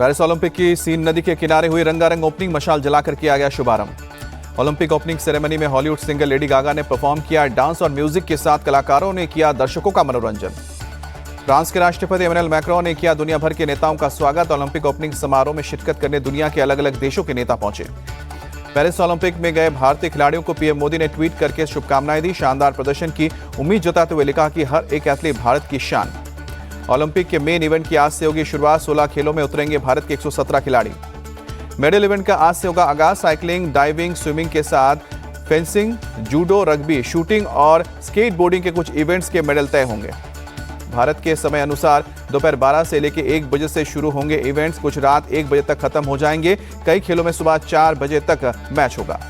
Paris Olympic की scene नदी के किनारे हुई रंगारंग ओपनिंग मशाल जलाकर किया गया शुभारंभ। ओलंपिक ओपनिंग सेरेमनी में हॉलीवुड सिंगर लेडी गागा ने परफॉर्म किया। डांस और म्यूजिक के साथ कलाकारों ने किया दर्शकों का मनोरंजन। फ्रांस के राष्ट्रपति इमैनुअल मैक्रों ने किया दुनिया भर के नेताओं का स्वागत। ओलंपिक ओपनिंग समारोह में शिरकत करने दुनिया के अलग अलग देशों के नेता पहुंचे। पेरिस ओलंपिक में गए भारतीय खिलाड़ियों को पीएम मोदी ने ट्वीट करके शुभकामनाएं दी। शानदार प्रदर्शन की उम्मीद जताते हुए लिखा कि हर एक एथलीट भारत की शान। ओलंपिक के मेन इवेंट की आज से होगी शुरुआत। 16 खेलों में उतरेंगे भारत के 117 खिलाड़ी। मेडल इवेंट का आज से होगा आगाज। साइकिलिंग, डाइविंग, स्विमिंग के साथ फेंसिंग, जूडो, रग्बी, शूटिंग और स्केटबोर्डिंग के कुछ इवेंट्स के मेडल तय होंगे। भारत के समय अनुसार दोपहर 12 से लेकर 1 बजे से शुरू होंगे इवेंट्स। कुछ रात 1 बजे तक खत्म हो जाएंगे। कई खेलों में सुबह 4 बजे तक मैच होगा।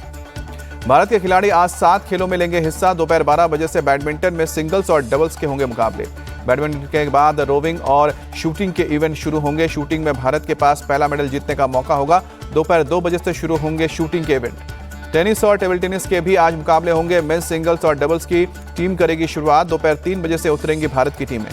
भारत के खिलाड़ी आज 7 खेलों में लेंगे हिस्सा। दोपहर 12 बजे से बैडमिंटन में सिंगल्स और डबल्स के होंगे मुकाबले। बैडमिंटन के बाद रोविंग और शूटिंग के इवेंट शुरू होंगे। शूटिंग में भारत के पास पहला मेडल जीतने का मौका होगा। दोपहर 2 बजे से शुरू होंगे शूटिंग के इवेंट। टेनिस और टेबल टेनिस के भी आज मुकाबले होंगे। मेंस सिंगल्स और डबल्स की टीम करेगी शुरुआत। दोपहर 3 बजे से उतरेंगी भारत की टीमें।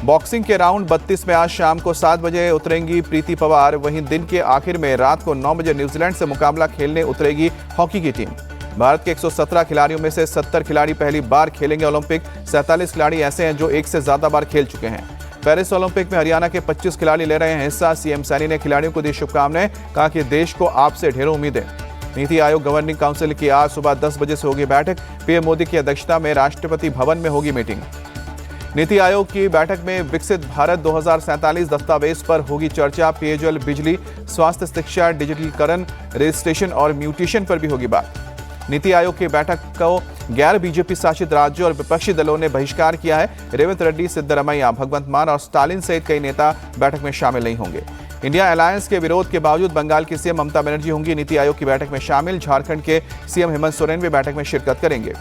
बॉक्सिंग के राउंड 32 में आज शाम को 7 बजे उतरेंगी प्रीति पवार। वहीं दिन के आखिर में रात को 9 बजे न्यूजीलैंड से मुकाबला खेलने उतरेगी हॉकी की टीम। भारत के 117 खिलाड़ियों में से 70 खिलाड़ी पहली बार खेलेंगे ओलंपिक। 47 खिलाड़ी ऐसे हैं जो एक से ज्यादा बार खेल चुके हैं। पेरिस ओलंपिक में हरियाणा के 25 खिलाड़ी ले रहे हैं हिस्सा। सीएम सैनी ने खिलाड़ियों को दी शुभकामनाएं। कहा कि देश को आपसे ढेरों उम्मीदें। नीति आयोग गवर्निंग काउंसिल की आज सुबह 10 बजे से होगी बैठक। पीएम मोदी की अध्यक्षता में राष्ट्रपति भवन में होगी मीटिंग। नीति आयोग की बैठक में विकसित भारत 2047 दस्तावेज पर होगी चर्चा। पेयजल, बिजली, स्वास्थ्य, शिक्षा, डिजिटलीकरण, रजिस्ट्रेशन और म्यूटेशन पर भी होगी बात। नीति आयोग की बैठक को गैर बीजेपी शासित राज्यों और विपक्षी दलों ने बहिष्कार किया है। रेवंत रेड्डी, सिद्धरमैया, भगवंत मान और स्टालिन सहित कई नेता बैठक में शामिल नहीं होंगे। इंडिया अलायंस के विरोध के बावजूद बंगाल की सीएम ममता बनर्जी होंगी नीति आयोग की बैठक में शामिल। झारखंड के सीएम हेमंत सोरेन भी बैठक में शिरकत करेंगे।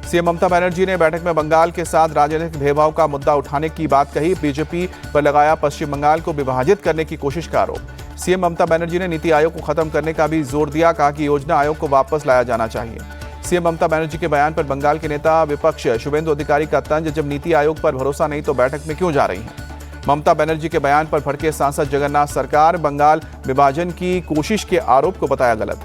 सीएम ममता बनर्जी ने बैठक में बंगाल के साथ राजनीतिक भेदभाव का मुद्दा उठाने की बात कही। बीजेपी पर लगाया पश्चिम बंगाल को विभाजित करने की कोशिश का आरोप। सीएम ममता बनर्जी ने नीति आयोग को खत्म करने का भी जोर दिया। कहा कि योजना आयोग को वापस लाया जाना चाहिए। सीएम ममता बनर्जी के बयान पर बंगाल के नेता विपक्ष शुभेंदु अधिकारी का तंज। जब नीति आयोग पर भरोसा नहीं तो बैठक में क्यों जा रही हैं? ममता बनर्जी के बयान पर भड़के सांसद जगन्नाथ सरकार बंगाल विभाजन की कोशिश के आरोप को बताया गलत।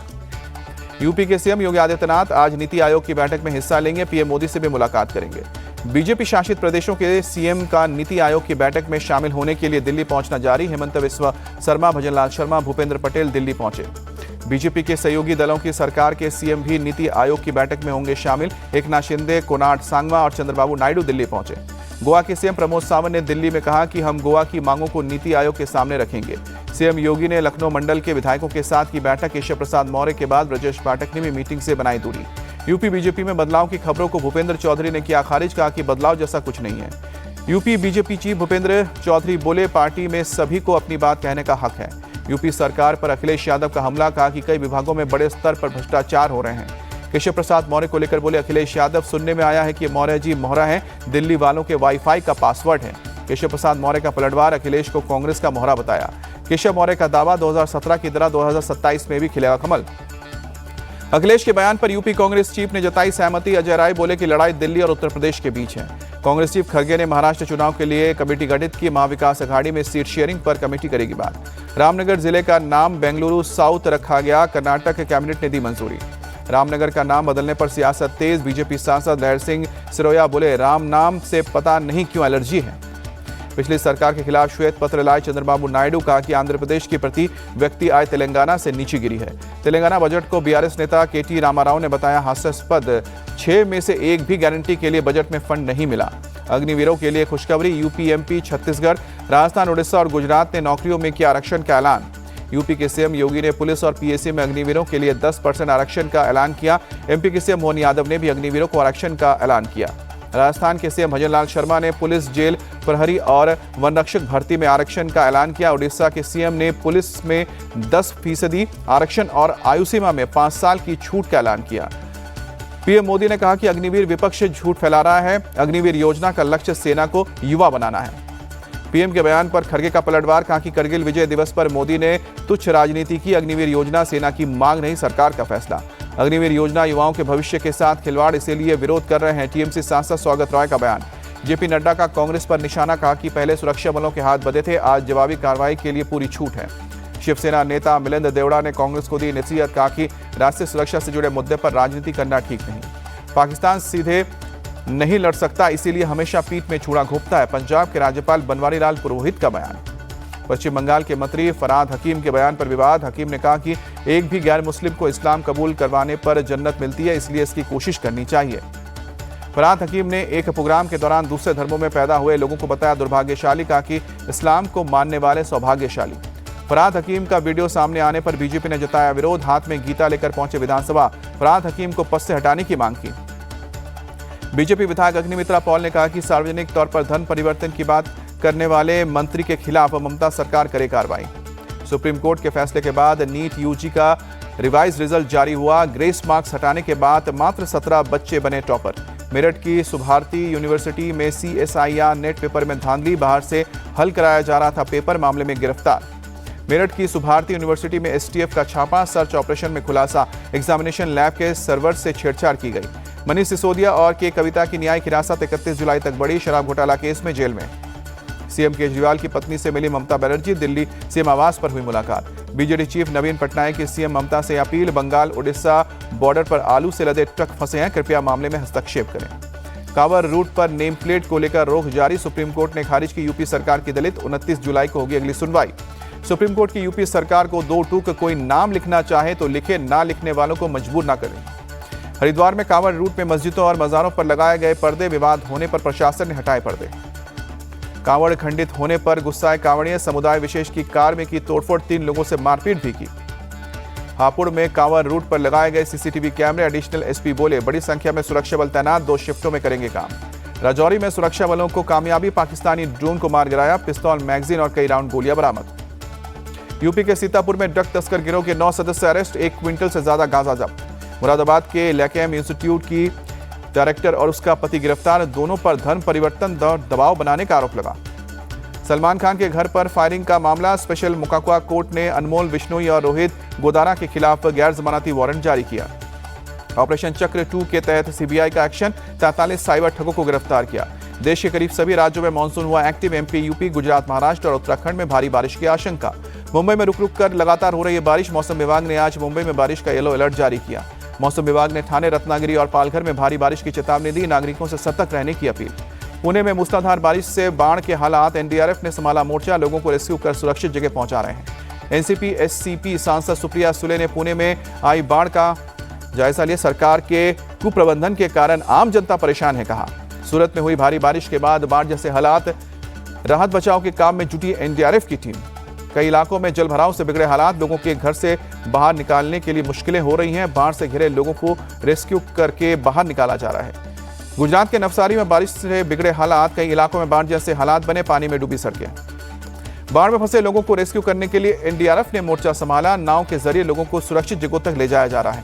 यूपी के सीएम योगी आदित्यनाथ आज नीति आयोग की बैठक में हिस्सा लेंगे। पीएम मोदी से भी मुलाकात करेंगे। बीजेपी शासित प्रदेशों के सीएम का नीति आयोग की बैठक में शामिल होने के लिए दिल्ली पहुंचना जारी। हेमंत बिस्वा शर्मा, भजनलाल शर्मा, भूपेंद्र पटेल दिल्ली पहुंचे। बीजेपी के सहयोगी दलों की सरकार के सीएम भी नीति आयोग की बैठक में होंगे शामिल। एकनाथ शिंदे, कोनार्ड सांगमा और चंद्रबाबू नायडू दिल्ली पहुंचे। गोवा के सीएम प्रमोद सावंत ने दिल्ली में कहा कि हम गोवा की मांगों को नीति आयोग के सामने रखेंगे। सीएम योगी ने लखनऊ मंडल के विधायकों के साथ की बैठक। केशव प्रसाद मौर्य के बाद ब्रजेश पाठक ने भी मीटिंग से बनाई दूरी। यूपी बीजेपी में बदलाव की खबरों को भूपेंद्र चौधरी ने किया खारिज। कहा कि बदलाव जैसा कुछ नहीं है। UP BJP chief Bhupendra Chaudhary बोले, पार्टी में सभी को अपनी बात कहने का हक है। यूपी सरकार पर अखिलेश यादव का हमला। कहा कि कई विभागों में बड़े स्तर पर भ्रष्टाचार हो रहे हैं। केशव प्रसाद मौर्य को लेकर बोले अखिलेश यादव, सुनने में आया है कि मौर्य जी मोहरा है, दिल्ली वालों के वाईफाई का पासवर्ड है। केशव प्रसाद मौर्य का पलटवार, अखिलेश को कांग्रेस का मोहरा बताया। केशव मौर्य का दावा 2017 की तरह 2027 में भी खिलेगा कमल। अखिलेश के बयान पर यूपी कांग्रेस चीफ ने जताई सहमति। अजय राय बोले कि लड़ाई दिल्ली और उत्तर प्रदेश के बीच है। कांग्रेस चीफ खड़गे ने महाराष्ट्र चुनाव के लिए कमेटी गठित की। महाविकास अघाड़ी में सीट शेयरिंग पर कमेटी करेगी बात। रामनगर जिले का नाम बेंगलुरु साउथ रखा गया। कर्नाटक के कैबिनेट ने दी मंजूरी। रामनगर का नाम बदलने पर सियासत तेज। बीजेपी सांसद लहर सिंह सिरोया बोले, राम नाम से पता नहीं क्यों एलर्जी है। पिछली सरकार के खिलाफ श्वेत पत्र लाए चंद्रबाबू नायडू। कहा कि आंध्र प्रदेश की प्रति व्यक्ति आय तेलंगाना से नीचे गिरी है। तेलंगाना बजट को बीआरएस नेता केटी रामाराव ने बताया हास्यास्पद। 6 में से एक भी गारंटी के लिए बजट में फंड नहीं मिला। अग्निवीरों के लिए खुशखबरी। यूपी, एमपी, छत्तीसगढ़, राजस्थान, उड़ीसा और गुजरात ने नौकरियों में किया आरक्षण का ऐलान। यूपी के सीएम योगी ने पुलिस और पीएससी में अग्निवीरों के लिए 10% आरक्षण का ऐलान किया। एमपी के सीएम मोहन यादव ने भी अग्निवीरों को आरक्षण का ऐलान किया। राजस्थान के सीएम भजनलाल शर्मा ने पुलिस, जेल, प्रहरी और वनरक्षक भर्ती में आरक्षण का ऐलान किया। उड़ीसा के सीएम ने पुलिस में 10% आरक्षण और आयु सीमा में 5 साल की छूट का ऐलान किया। पीएम मोदी ने कहा कि अग्निवीर विपक्ष झूठ फैला रहा है। अग्निवीर योजना का लक्ष्य सेना को युवा बनाना है। पीएम के बयान पर खड़गे का पलटवार। कहा कि करगिल विजय दिवस पर मोदी ने तुच्छ राजनीति की। अग्निवीर योजना सेना की मांग नहीं, सरकार का फैसला। अग्निवीर योजना युवाओं के भविष्य के साथ खिलवाड़, इसीलिए विरोध कर रहे हैं। टीएमसी सांसद स्वागत रॉय का बयान। जेपी नड्डा का कांग्रेस पर निशाना, कहा कि पहले सुरक्षा बलों के हाथ बंधे थे, आज जवाबी कार्रवाई के लिए पूरी छूट है। शिवसेना नेता मिलिंद देवड़ा ने कांग्रेस को दी नसीहत, कहा कि राष्ट्रीय सुरक्षा से जुड़े मुद्दे पर राजनीति करना ठीक नहीं। पाकिस्तान सीधे नहीं लड़ सकता, इसीलिए हमेशा पीठ में छुरा घोंपता है। पंजाब के राज्यपाल बनवारी लाल पुरोहित का बयान। पश्चिम बंगाल के मंत्री फरहाद हकीम के बयान पर विवाद। हकीम ने कहा कि एक भी गैर मुस्लिम को इस्लाम कबूल करवाने पर जन्नत मिलती है, इसलिए इसकी कोशिश करनी चाहिए। फरहाद हकीम ने एक प्रोग्राम के दौरान दूसरे धर्मों में पैदा हुए लोगों को बताया दुर्भाग्यशाली, कहा कि इस्लाम को मानने वाले सौभाग्यशाली। फरहाद हकीम का वीडियो सामने आने पर बीजेपी ने जताया विरोध, हाथ में गीता लेकर पहुंचे विधानसभा। फरहाद हकीम को पद से हटाने की मांग की। बीजेपी विधायक अग्निमित्रा पॉल ने कहा कि सार्वजनिक तौर पर धन परिवर्तन की बात करने वाले मंत्री के खिलाफ ममता सरकार करे कार्रवाई। सुप्रीम कोर्ट के फैसले के बाद नीट यूजी का रिवाइज रिजल्ट जारी हुआ। ग्रेस मार्क्स हटाने के बाद मात्र 17 बच्चे बने टॉपर। मेरठ की सुभारती यूनिवर्सिटी में CSIR नेट पेपर में धांधली, बाहर से हल कराया जा रहा था पेपर, मामले में गिरफ्तार। मेरठ की सुभारती यूनिवर्सिटी में STF का छापा, सर्च ऑपरेशन में खुलासा, एग्जामिनेशन लैब के सर्वर से छेड़छाड़ की गई। मनीष सिसोदिया और के कविता की न्यायिक हिरासत 31 जुलाई तक बढ़ी। शराब घोटाला केस में जेल में। सीएम केजरीवाल की पत्नी से मिली ममता बनर्जी, दिल्ली सीएम आवास पर हुई मुलाकात। बीजेडी चीफ नवीन पटनायक की सीएम ममता से अपील, बंगाल उड़ीसा बॉर्डर पर आलू से लदे ट्रक फंसे हैं, कृपया मामले में हस्तक्षेप करें। कांवर रूट पर नेम प्लेट को लेकर रोक जारी, सुप्रीम कोर्ट ने खारिज की यूपी सरकार की दलित। 29 जुलाई को होगी अगली सुनवाई। सुप्रीम कोर्ट की यूपी सरकार को 2 टूक, कोई नाम लिखना चाहे तो लिखे, ना लिखने वालों को मजबूर ना करें। हरिद्वार में कांवड़ रूट में मस्जिदों और मजारों पर लगाए गए पर्दे, विवाद होने पर प्रशासन ने हटाए पर्दे। कांवड़ खंडित होने पर गुस्साए कांवड़िए, समुदाय विशेष की कार में की तोड़फोड़, 3 लोगों से मारपीट भी की। हापुड़ में कांवड़ रूट पर लगाए गए CCTV कैमरे, एडिशनल SP बोले बड़ी संख्या में सुरक्षा बल तैनात, 2 शिफ्टों में करेंगे काम। राजौरी में सुरक्षा बलों को कामयाबी, पाकिस्तानी ड्रोन को मार गिराया, पिस्तौल, मैगजीन और कई राउंड गोलियां बरामद। यूपी के सीतापुर में ड्रग तस्कर गिरोह के 9 सदस्य अरेस्ट, 1 क्विंटल से ज्यादा गांजा जब्त। मुरादाबाद के लैकेम इंस्टीट्यूट की डायरेक्टर और उसका पति गिरफ्तार, दोनों पर धन परिवर्तन दबाव बनाने का आरोप लगा। सलमान खान के घर पर फायरिंग का मामला, स्पेशल मोकाकुआ कोर्ट ने अनमोल बिश्नोई और रोहित गोदारा के खिलाफ गैर जमानती वारंट जारी किया। ऑपरेशन चक्र 2 के तहत CBI का एक्शन, 43 साइबर ठगों को गिरफ्तार किया। देश के करीब सभी राज्यों में मानसून हुआ active, MP, UP, Gujarat, Maharashtra और उत्तराखंड में भारी बारिश की आशंका। मुंबई में रुक रुक कर लगातार हो रही है बारिश, मौसम विभाग ने आज मुंबई में बारिश का येलो अलर्ट जारी किया। मौसम विभाग ने ठाणे, रत्नागिरी और पालघर में भारी बारिश की चेतावनी दी, नागरिकों से सतर्क रहने की अपील। पुणे में मूसलाधार बारिश से बाढ़ के हालात, NDRF ने संभाला मोर्चा, लोगों को रेस्क्यू कर सुरक्षित जगह पहुंचा रहे हैं। NCP SCP सांसद सुप्रिया सुले ने पुणे में आई बाढ़ का जायजा लिया, सरकार के कुप्रबंधन के कारण आम जनता परेशान है, कहा। सूरत में हुई भारी बारिश के बाद बाढ़ जैसे हालात, राहत बचाव के काम में जुटी NDRF की टीम। कई इलाकों में जलभराव से बिगड़े हालात, लोगों के घर से बाहर निकालने के लिए मुश्किलें हो रही हैं। बाढ़ से घिरे लोगों को रेस्क्यू करके बाहर निकाला जा रहा है। गुजरात के नवसारी में बारिश से बिगड़े हालात, कई इलाकों में बाढ़ जैसे हालात बने, पानी में डूबी सड़कें। बाढ़ में फंसे लोगों को रेस्क्यू करने के लिए NDRF ने मोर्चा संभाला, नाव के जरिए लोगों को सुरक्षित जगहों तक ले जाया जा रहा है।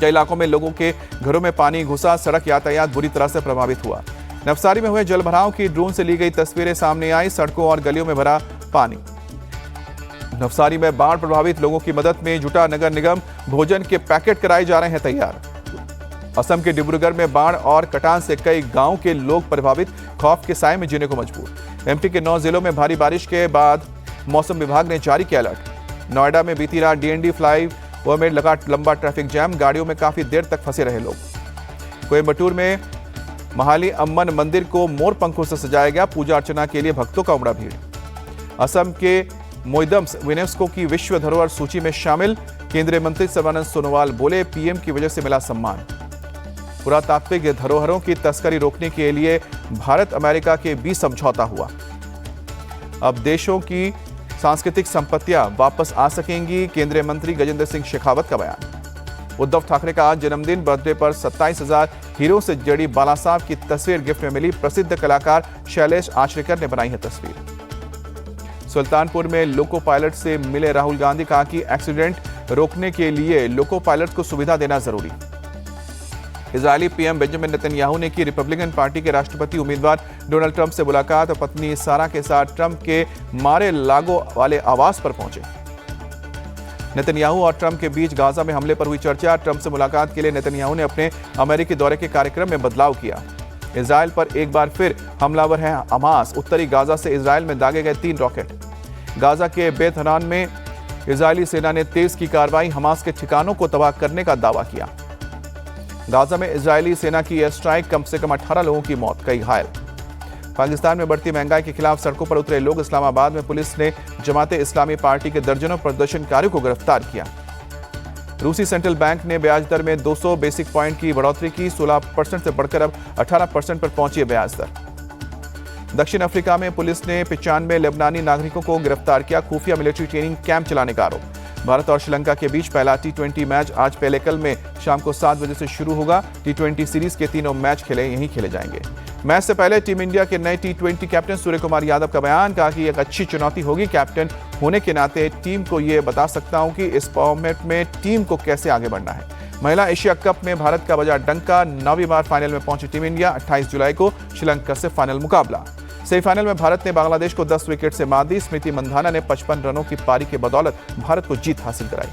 कई इलाकों में लोगों के घरों में पानी घुसा, सड़क यातायात बुरी तरह से प्रभावित हुआ। नवसारी में हुए जलभराव की ड्रोन से ली गई तस्वीरें सामने आई, सड़कों और गलियों में भरा पानी। नवसारी में बाढ़ प्रभावित लोगों की मदद में जुटा नगर निगम, भोजन के पैकेट कराए जा रहे हैं तैयार। असम के डिब्रूगढ़ में बाढ़ और कटान से कई गांव के लोग प्रभावित, खौफ के साए में जीने को मजबूर। MP के 9 जिलों में भारी बारिश के बाद मौसम विभाग ने जारी किया अलर्ट। नोएडा में बीती रात DND फ्लाईओवर में लगा लंबा ट्रैफिक जैम, गाड़ियों में काफी देर तक फंसे रहे लोग। कोयम्बटूर में महाली अम्मन मंदिर को मोर पंखों से सजाया गया, पूजा अर्चना के लिए भक्तों का उमड़ा भीड़। असम के मोइदम्स यूनेस्को की विश्व धरोहर सूची में शामिल, केंद्रीय मंत्री सर्बानंद सोनोवाल बोले PM की वजह से मिला सम्मान। पुरातात्विक धरोहरों की तस्करी रोकने के लिए भारत अमेरिका के बीच समझौता हुआ। अब देशों की सांस्कृतिक संपत्तियां वापस आ सकेंगी, केंद्रीय मंत्री गजेंद्र सिंह शेखावत का बयान। उद्धव ठाकरे का आज जन्मदिन, बर्थडे पर 27,000 हीरो से जड़ी बाला साहब की तस्वीर गिफ्ट में मिली, प्रसिद्ध कलाकार शैलेश आचरेकर ने बनाई है तस्वीर। सुल्तानपुर में लोको पायलट से मिले राहुल गांधी, कहा कि एक्सीडेंट रोकने के लिए लोको पायलट को सुविधा देना जरूरी। इजरायली PM बेंजामिन नेतन्याहू ने की रिपब्लिकन पार्टी के राष्ट्रपति उम्मीदवार डोनाल्ड ट्रंप से मुलाकात, पत्नी सारा के साथ ट्रंप के मारे लागो वाले आवास पर पहुंचे। नेतन्याहू और ट्रंप के बीच गाजा में हमले पर हुई चर्चा, ट्रंप से मुलाकात के लिए नेतन्याहू ने अपने अमेरिकी दौरे के कार्यक्रम में बदलाव किया। इजराइल पर एक बार फिर हमलावर है हमास। उत्तरी गाजा से इजराइल में दागे गए 3 रॉकेट। गाजा के बेत हनान में इजरायली सेना ने तेज की कार्रवाई, हमास के ठिकानों को तबाह करने का दावा किया। गाजा में इजरायली सेना की एयर स्ट्राइक, कम से कम 18 लोगों की मौत, कई घायल। पाकिस्तान में बढ़ती महंगाई के खिलाफ सड़कों पर उतरे लोग। इस्लामाबाद में पुलिस ने जमाते इस्लामी पार्टी के दर्जनों प्रदर्शनकारियों को गिरफ्तार किया। रूसी सेंट्रल बैंक ने ब्याज दर में 200 बेसिक पॉइंट की बढ़ोतरी की। 16% से बढ़कर अब 18% पर पहुंची है ब्याज दर। दक्षिण अफ्रीका में पुलिस ने 95 लेबनानी नागरिकों को गिरफ्तार किया। खुफिया मिलिट्री ट्रेनिंग कैंप चलाने का आरोप। भारत और श्रीलंका के बीच पहला T20 मैच आज पहले में शाम को 7 बजे से शुरू होगा। T20 सीरीज के तीनों मैच यहीं खेले जाएंगे। मैच से पहले टीम इंडिया के नए T20 कैप्टन सूर्य कुमार यादव का बयान, कहा कि एक अच्छी चुनौती होगी। कैप्टन होने के नाते टीम को ये बता सकता हूं कि इस फॉर्मेट में टीम को कैसे आगे बढ़ना है। महिला एशिया कप में भारत का बजा डंका। 9वीं बार फाइनल में पहुंची टीम इंडिया। 28 जुलाई को श्रीलंका से फाइनल मुकाबला। सेमीफाइनल में भारत ने बांग्लादेश को 10 विकेट से मात दी। स्मृति मंधाना ने 55 रनों की पारी के बदौलत भारत को जीत हासिल कराई।